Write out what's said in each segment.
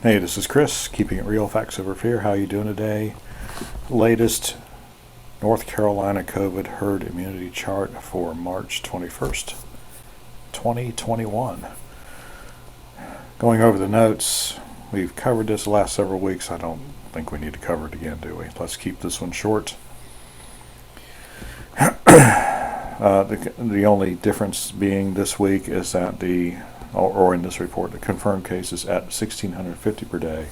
Hey, this is Chris, keeping it real, facts over fear. How you doing today? Latest North Carolina COVID herd immunity chart for March 21st, 2021. Going over the notes, we've covered this the last several weeks. I don't think we need to cover it again, do we? Let's keep this one short. The only difference being this week is that or in this report, the confirmed cases at 1,650 per day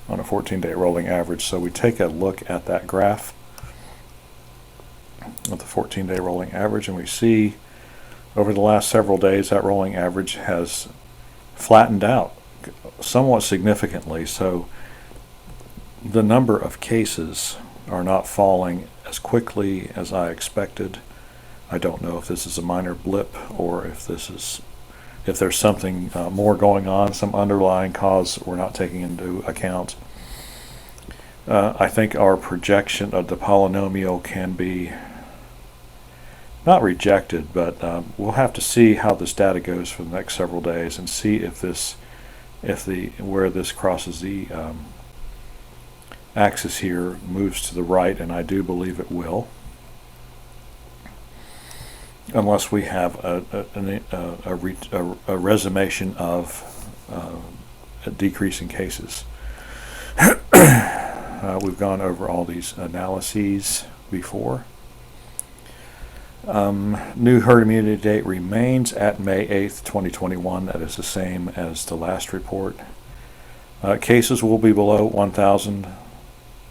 on a 14-day rolling average. So we take a look at that graph of the 14-day rolling average, and we see over the last several days that rolling average has flattened out somewhat significantly. So the number of cases are not falling as quickly as I expected. I don't know if this is a minor blip or if there's something more going on, some underlying cause we're not taking into account. I think our projection of the polynomial can be not rejected, but we'll have to see how this data goes for the next several days and see where this crosses the axis here moves to the right, and I do believe it will, unless we have a resumation of a decrease in cases. We've gone over all these analyses before. New herd immunity date remains at May 8th, 2021. That is the same as the last report. Cases will be below 1,000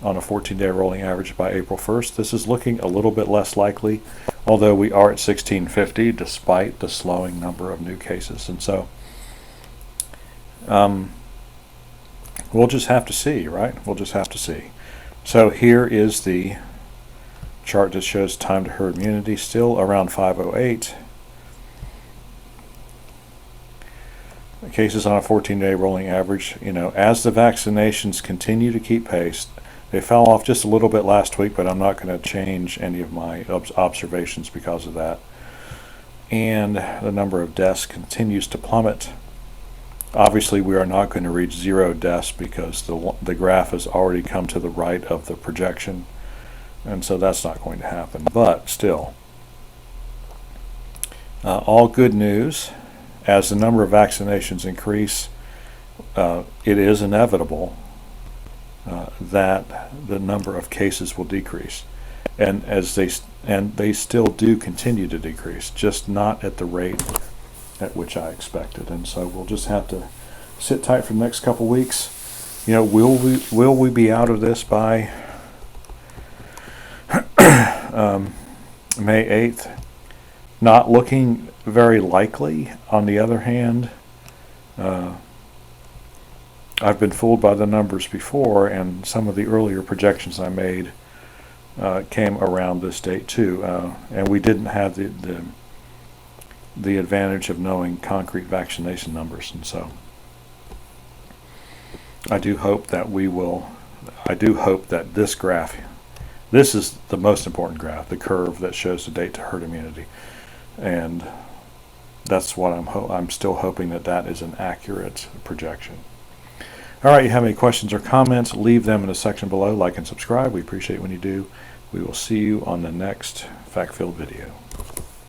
on a 14-day rolling average by April 1st. This is looking a little bit less likely, although we are at 1,650 despite the slowing number of new cases. And so we'll just have to see, right? We'll just have to see. So here is the chart that shows time to herd immunity, still around 508. Cases on a 14-day rolling average, as the vaccinations continue to keep pace. They fell off just a little bit last week, but I'm not going to change any of my observations because of that. And the number of deaths continues to plummet. Obviously, we are not going to reach 0 deaths because the graph has already come to the right of the projection, and so that's not going to happen. But still, all good news. As the number of vaccinations increase, it is inevitable that the number of cases will decrease, and they still do continue to decrease, just not at the rate at which I expected. And so we'll just have to sit tight for the next couple weeks. Will we be out of this by May 8th? Not looking very likely. On the other hand, I've been fooled by the numbers before, and some of the earlier projections I made came around this date too, and we didn't have the advantage of knowing concrete vaccination numbers. And so I do hope that this graph, this is the most important graph, the curve that shows the date to herd immunity, and that's what I'm still hoping that is an accurate projection. All right, you have any questions or comments, leave them in the section below. Like and subscribe. We appreciate it when you do. We will see you on the next fact-filled video.